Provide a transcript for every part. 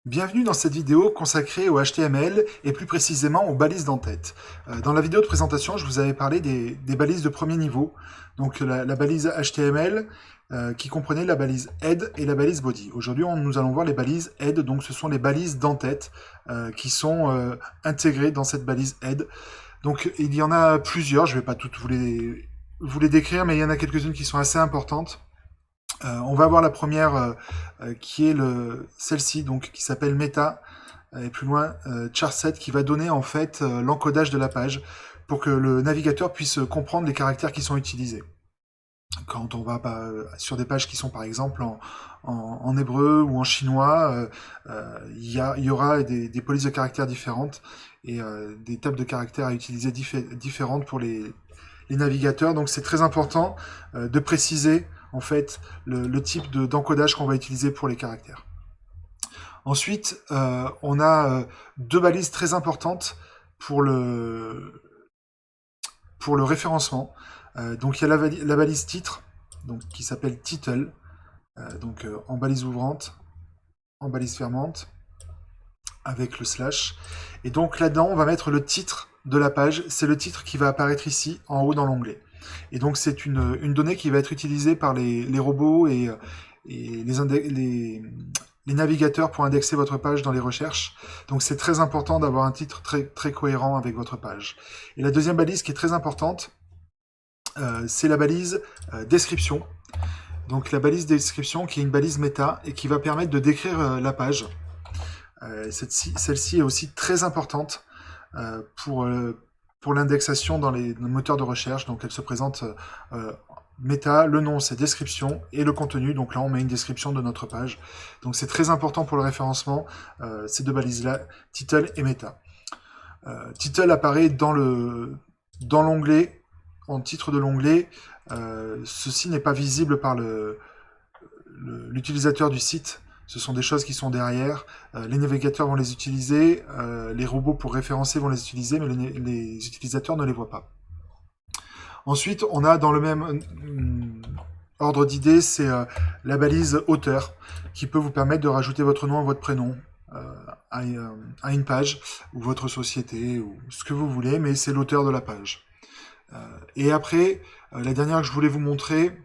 Bienvenue dans cette vidéo consacrée au HTML et plus précisément aux balises d'entête. Dans la vidéo de présentation, je vous avais parlé des balises de premier niveau, donc la balise HTML qui comprenait la balise head et la balise body. Aujourd'hui, nous allons voir les balises head, donc ce sont les balises d'entête qui sont intégrées dans cette balise head. Donc il y en a plusieurs, je ne vais pas toutes vous les décrire, mais il y en a quelques-unes qui sont assez importantes. On va voir la première qui est celle-ci, donc qui s'appelle Meta, et plus loin Charset, qui va donner en fait l'encodage de la page pour que le navigateur puisse comprendre les caractères qui sont utilisés. Quand on va sur des pages qui sont par exemple en hébreu ou en chinois, il y aura des polices de caractères différentes et des tables de caractères à utiliser différentes pour les navigateurs. Donc c'est très important de préciser en fait le type d'encodage qu'on va utiliser pour les caractères. Ensuite, on a deux balises très importantes pour le référencement. Donc il y a la balise titre, donc, qui s'appelle title, en balise ouvrante, en balise fermante, avec le slash. Et donc là-dedans, on va mettre le titre de la page. C'est le titre qui va apparaître ici, en haut dans l'onglet. Et donc c'est une donnée qui va être utilisée par les robots et les navigateurs pour indexer votre page dans les recherches. Donc c'est très important d'avoir un titre très cohérent avec votre page. Et la deuxième balise qui est très importante, c'est la balise description. Donc la balise description qui est une balise méta et qui va permettre de décrire la page. Celle-ci est aussi très importante pour l'indexation dans les moteurs de recherche. Donc elle se présente méta, le nom c'est description et le contenu, donc là on met une description de notre page. Donc c'est très important pour le référencement, ces deux balises-là, title et méta. Title apparaît dans l'onglet, en titre de l'onglet. Ceci n'est pas visible par l'utilisateur du site. Ce sont des choses qui sont derrière. Les navigateurs vont les utiliser, les robots pour référencer vont les utiliser, mais les utilisateurs ne les voient pas. Ensuite, on a dans le même ordre d'idée, c'est la balise auteur, qui peut vous permettre de rajouter votre nom et votre prénom à une page, ou votre société, ou ce que vous voulez, mais c'est l'auteur de la page. Et après, la dernière que je voulais vous montrer,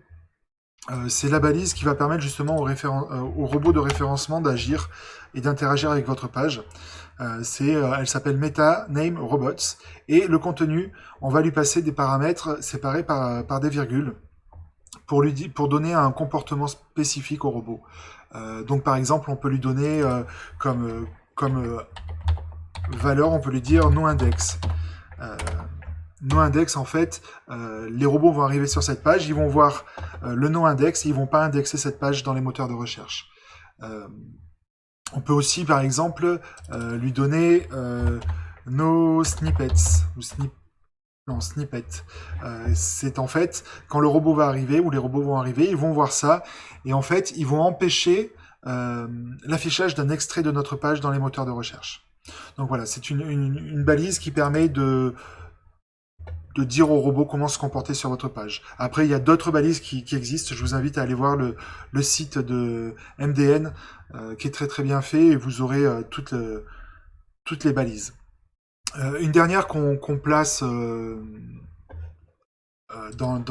c'est la balise qui va permettre justement au robot de référencement d'agir et d'interagir avec votre page. Elle s'appelle Meta Name Robots. Et le contenu, on va lui passer des paramètres séparés par des virgules pour donner un comportement spécifique au robot. Donc par exemple, on peut lui donner comme valeur, on peut lui dire noindex. NoIndex, en fait, les robots vont arriver sur cette page, ils vont voir le noindex et ils vont pas indexer cette page dans les moteurs de recherche. On peut aussi, par exemple, lui donner no snippets ou snippet. C'est en fait quand le robot va arriver ou les robots vont arriver, ils vont voir ça et en fait ils vont empêcher l'affichage d'un extrait de notre page dans les moteurs de recherche. Donc voilà, c'est une balise qui permet de dire au robot comment se comporter sur votre page. Après, il y a d'autres balises qui existent. Je vous invite à aller voir le site de MDN qui est très bien fait et vous aurez toutes les balises. Une dernière qu'on place dans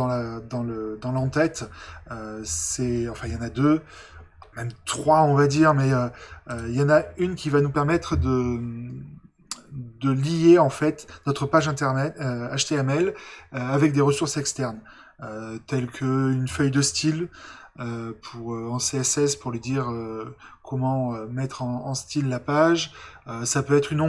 l'entête, enfin il y en a deux, même trois on va dire, mais il y en a une qui va nous permettre de lier en fait notre page internet HTML avec des ressources externes telles qu'une feuille de style en CSS pour lui dire comment mettre en style la page. Ça peut être une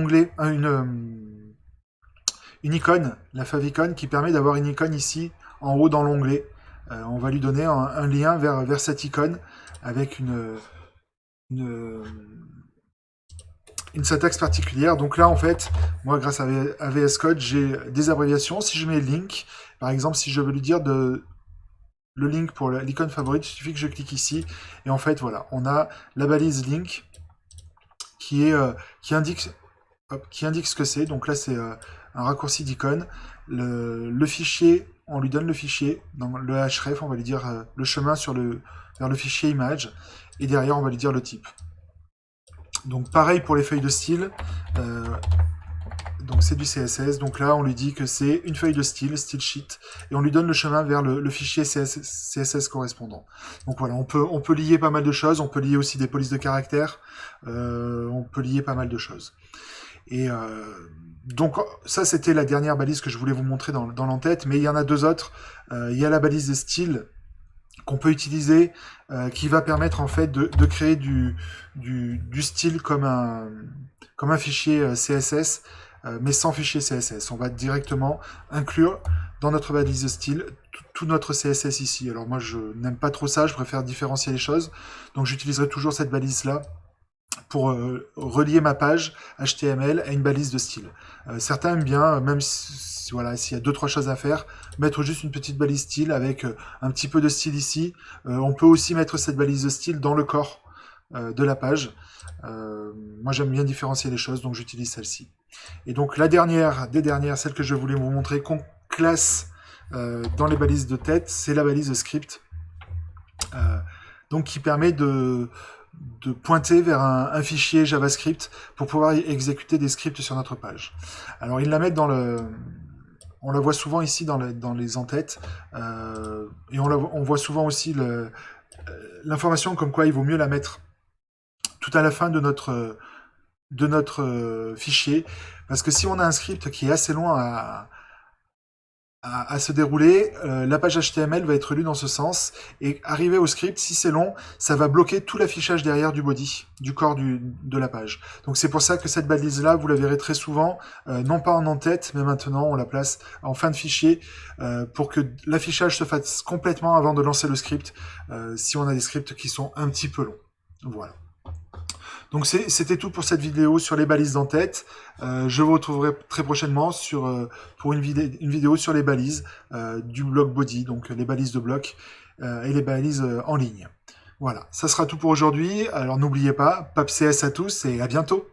icône, la favicon, qui permet d'avoir une icône ici en haut dans l'onglet. On va lui donner un lien vers cette icône avec une syntaxe particulière. Donc là, en fait, moi, grâce à VS Code, j'ai des abréviations. Si je mets link, par exemple, si je veux lui dire le link pour l'icône favorite, il suffit que je clique ici. Et en fait, voilà, on a la balise link qui indique ce que c'est. Donc là, c'est un raccourci d'icône. Le fichier, on lui donne le fichier. Dans le href, on va lui dire le chemin vers le fichier image. Et derrière, on va lui dire le type. Donc pareil pour les feuilles de style. Donc c'est du CSS, donc là on lui dit que c'est une feuille de style, style sheet, et on lui donne le chemin vers le fichier CSS correspondant. Donc voilà, on peut lier pas mal de choses, on peut lier aussi des polices de caractères, on peut lier pas mal de choses. Et donc ça c'était la dernière balise que je voulais vous montrer dans l'entête, mais il y en a deux autres. Il y a la balise de style qu'on peut utiliser, qui va permettre en fait de créer du style comme un fichier CSS, mais sans fichier CSS. On va directement inclure dans notre balise de style tout notre CSS ici. Alors moi je n'aime pas trop ça, je préfère différencier les choses, donc j'utiliserai toujours cette balise là pour relier ma page HTML à une balise de style. Certains aiment bien, même si, voilà, s'il y a 2-3 choses à faire, mettre juste une petite balise style avec un petit peu de style ici. On peut aussi mettre cette balise de style dans le corps de la page. Moi j'aime bien différencier les choses, donc j'utilise celle-ci. Et donc la dernière des dernières, celle que je voulais vous montrer, qu'on classe dans les balises de tête, c'est la balise de script. Donc qui permet de pointer vers un fichier JavaScript pour pouvoir exécuter des scripts sur notre page. Alors ils la mettent dans le... On la voit souvent ici dans les entêtes, et on voit souvent aussi l'information comme quoi il vaut mieux la mettre tout à la fin de notre fichier, parce que si on a un script qui est assez long à se dérouler, la page HTML va être lue dans ce sens, et arrivé au script, si c'est long, ça va bloquer tout l'affichage derrière du body, du corps de la page. Donc c'est pour ça que cette balise-là, vous la verrez très souvent, non pas en en-tête, mais maintenant on la place en fin de fichier, pour que l'affichage se fasse complètement avant de lancer le script, si on a des scripts qui sont un petit peu longs. Voilà. Donc c'était tout pour cette vidéo sur les balises d'entête. Je vous retrouverai très prochainement pour une vidéo sur les balises du bloc body, donc les balises de bloc et les balises en ligne. Voilà, ça sera tout pour aujourd'hui. Alors n'oubliez pas, PapCS à tous et à bientôt.